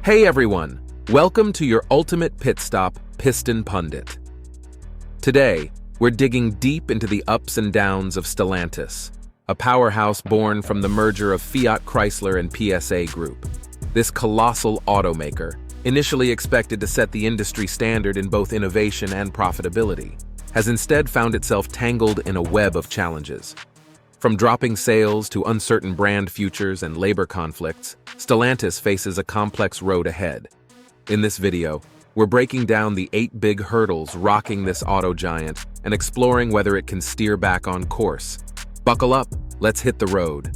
Hey everyone, welcome to your ultimate pit stop, Piston Pundit. Today, we're digging deep into the ups and downs of Stellantis, a powerhouse born from the merger of Fiat Chrysler and PSA Group. This colossal automaker, initially expected to set the industry standard in both innovation and profitability, has instead found itself tangled in a web of challenges. From dropping sales to uncertain brand futures and labor conflicts, Stellantis faces a complex road ahead. In this video, we're breaking down the 8 big hurdles rocking this auto giant and exploring whether it can steer back on course. Buckle up, let's hit the road.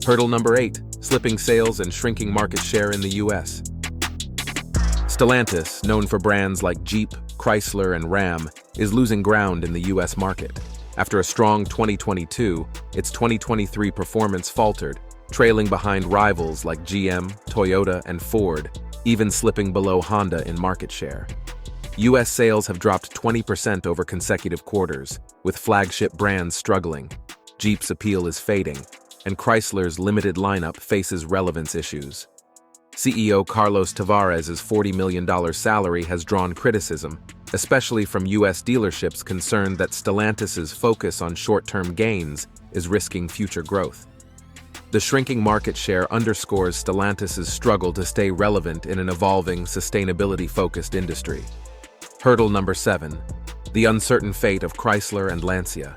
Hurdle number 8, slipping sales and shrinking market share in the US. Stellantis, known for brands like Jeep, Chrysler, and Ram, is losing ground in the US market. After a strong 2022, its 2023 performance faltered, trailing behind rivals like GM, Toyota, and Ford, even slipping below Honda in market share. US sales have dropped 20% over consecutive quarters, with flagship brands struggling. Jeep's appeal is fading, and Chrysler's limited lineup faces relevance issues. CEO Carlos Tavares' $40 million salary has drawn criticism, especially from US dealerships concerned that Stellantis' focus on short-term gains is risking future growth. The shrinking market share underscores Stellantis' struggle to stay relevant in an evolving, sustainability-focused industry. Hurdle number 7, the uncertain fate of Chrysler and Lancia.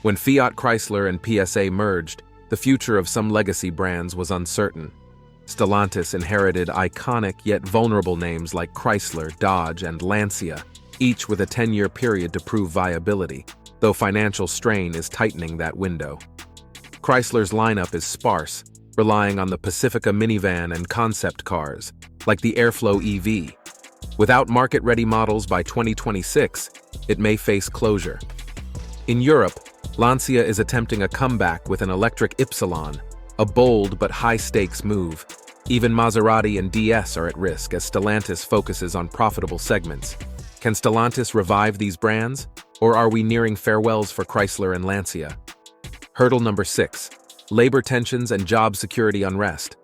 When Fiat Chrysler and PSA merged, the future of some legacy brands was uncertain. Stellantis inherited iconic yet vulnerable names like Chrysler, Dodge, and Lancia, each with a 10-year period to prove viability, though financial strain is tightening that window. Chrysler's lineup is sparse, relying on the Pacifica minivan and concept cars, like the Airflow EV. Without market-ready models by 2026, it may face closure. In Europe, Lancia is attempting a comeback with an electric Ypsilon, a bold but high-stakes move. Even Maserati and DS are at risk as Stellantis focuses on profitable segments. Can Stellantis revive these brands, or are we nearing farewells for Chrysler and Lancia? Hurdle number 6, labor tensions and job security unrest.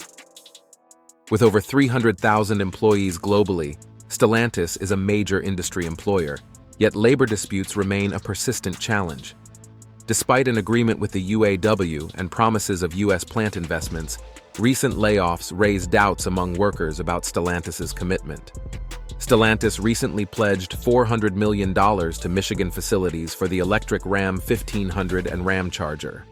With over 300,000 employees globally, Stellantis is a major industry employer, yet labor disputes remain a persistent challenge. Despite an agreement with the UAW and promises of US plant investments, recent layoffs raised doubts among workers about Stellantis' commitment. Stellantis recently pledged $400 million to Michigan facilities for the electric Ram 1500 and Ram Charger.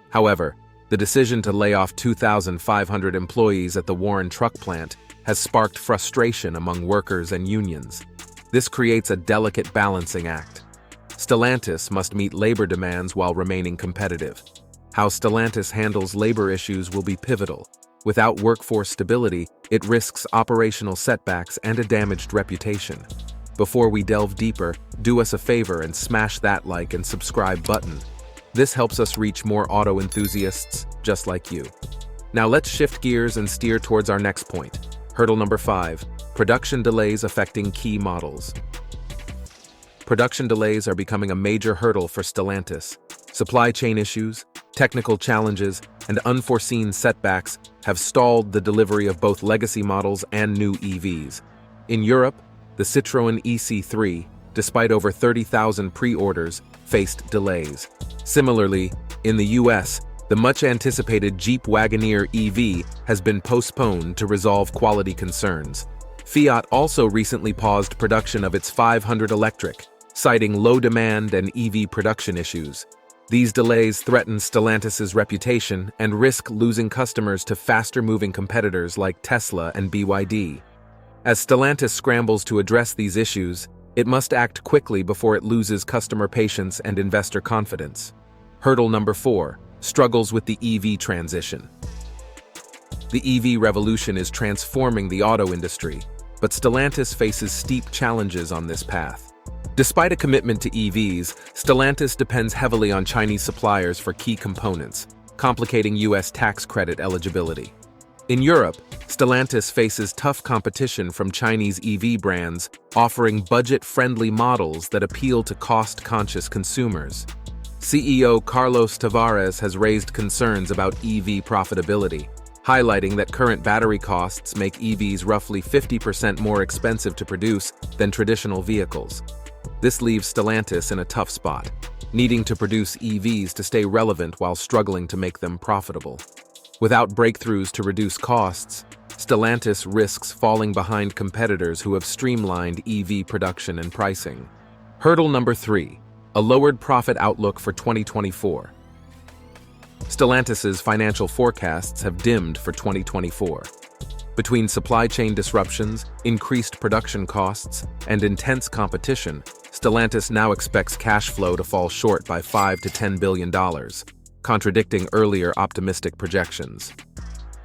However, the decision to lay off 2,500 employees at the Warren truck plant has sparked frustration among workers and unions. This creates a delicate balancing act. Stellantis must meet labor demands while remaining competitive. How Stellantis handles labor issues will be pivotal. Without workforce stability, it risks operational setbacks and a damaged reputation. Before we delve deeper, do us a favor and smash that like and subscribe button. This helps us reach more auto enthusiasts just like you. Now let's shift gears and steer towards our next point. Hurdle number 5, production delays affecting key models. Production delays are becoming a major hurdle for Stellantis. Supply chain issues, technical challenges, and unforeseen setbacks have stalled the delivery of both legacy models and new EVs. In Europe, the Citroën EC3, despite over 30,000 pre-orders, faced delays. Similarly, in the US, the much-anticipated Jeep Wagoneer EV has been postponed to resolve quality concerns. Fiat also recently paused production of its 500 electric, citing low demand and EV production issues. These delays threaten Stellantis' reputation and risk losing customers to faster-moving competitors like Tesla and BYD. As Stellantis scrambles to address these issues, it must act quickly before it loses customer patience and investor confidence. Hurdle number 4, struggles with the EV transition. The EV revolution is transforming the auto industry, but Stellantis faces steep challenges on this path. Despite a commitment to EVs, Stellantis depends heavily on Chinese suppliers for key components, complicating US tax credit eligibility. In Europe, Stellantis faces tough competition from Chinese EV brands offering budget-friendly models that appeal to cost-conscious consumers. CEO Carlos Tavares has raised concerns about EV profitability, highlighting that current battery costs make EVs roughly 50% more expensive to produce than traditional vehicles. This leaves Stellantis in a tough spot, needing to produce EVs to stay relevant while struggling to make them profitable. Without breakthroughs to reduce costs, Stellantis risks falling behind competitors who have streamlined EV production and pricing. Hurdle number 3, a lowered profit outlook for 2024. Stellantis's financial forecasts have dimmed for 2024. Between supply chain disruptions, increased production costs, and intense competition, Stellantis now expects cash flow to fall short by $5 to $10 billion, contradicting earlier optimistic projections.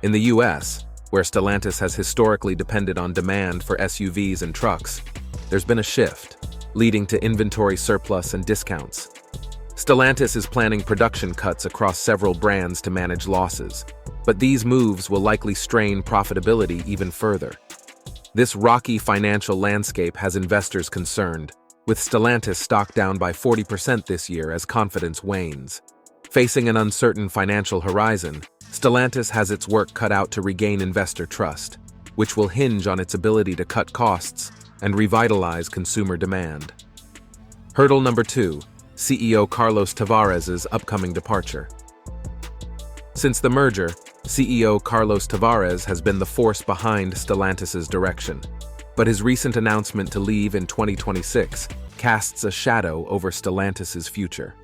In the US, where Stellantis has historically depended on demand for SUVs and trucks, there's been a shift, leading to inventory surplus and discounts. Stellantis is planning production cuts across several brands to manage losses, but these moves will likely strain profitability even further. This rocky financial landscape has investors concerned, with Stellantis stock down by 40% this year as confidence wanes. Facing an uncertain financial horizon, Stellantis has its work cut out to regain investor trust, which will hinge on its ability to cut costs and revitalize consumer demand. Hurdle number 2, CEO Carlos Tavares' upcoming departure. Since the merger, CEO Carlos Tavares has been the force behind Stellantis' direction, but his recent announcement to leave in 2026 casts a shadow over Stellantis' future.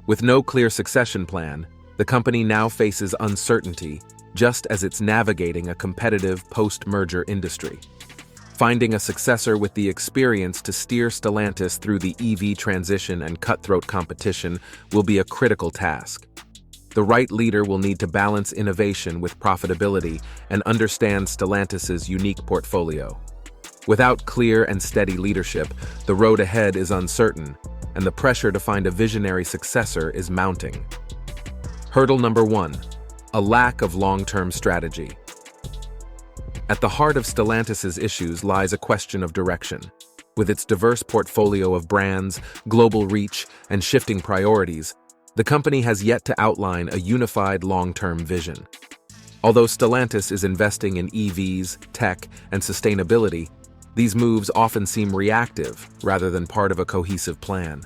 With no clear succession plan, the company now faces uncertainty just as it's navigating a competitive post-merger industry. Finding a successor with the experience to steer Stellantis through the EV transition and cutthroat competition will be a critical task. The right leader will need to balance innovation with profitability and understand Stellantis' unique portfolio. Without clear and steady leadership, the road ahead is uncertain, and the pressure to find a visionary successor is mounting. Hurdle number 1, a lack of long-term strategy. At the heart of Stellantis' issues lies a question of direction. With its diverse portfolio of brands, global reach, and shifting priorities, the company has yet to outline a unified long-term vision. Although Stellantis is investing in EVs, tech, and sustainability, these moves often seem reactive rather than part of a cohesive plan.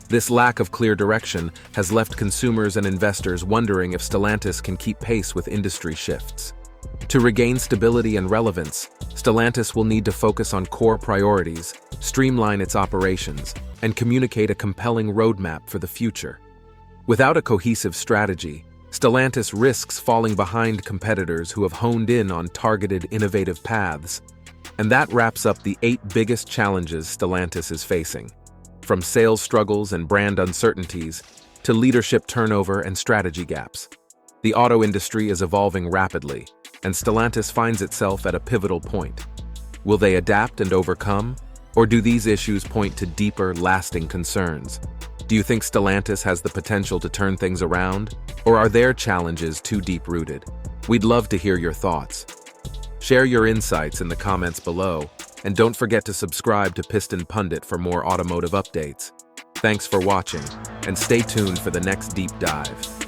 This lack of clear direction has left consumers and investors wondering if Stellantis can keep pace with industry shifts. To regain stability and relevance, Stellantis will need to focus on core priorities, streamline its operations, and communicate a compelling roadmap for the future. Without a cohesive strategy, Stellantis risks falling behind competitors who have honed in on targeted, innovative paths. And that wraps up the 8 biggest challenges Stellantis is facing, from sales struggles and brand uncertainties to leadership turnover and strategy gaps. The auto industry is evolving rapidly, and Stellantis finds itself at a pivotal point. Will they adapt and overcome, or do these issues point to deeper, lasting concerns? Do you think Stellantis has the potential to turn things around, or are their challenges too deep-rooted? We'd love to hear your thoughts. Share your insights in the comments below, and don't forget to subscribe to Piston Pundit for more automotive updates. Thanks for watching, and stay tuned for the next deep dive.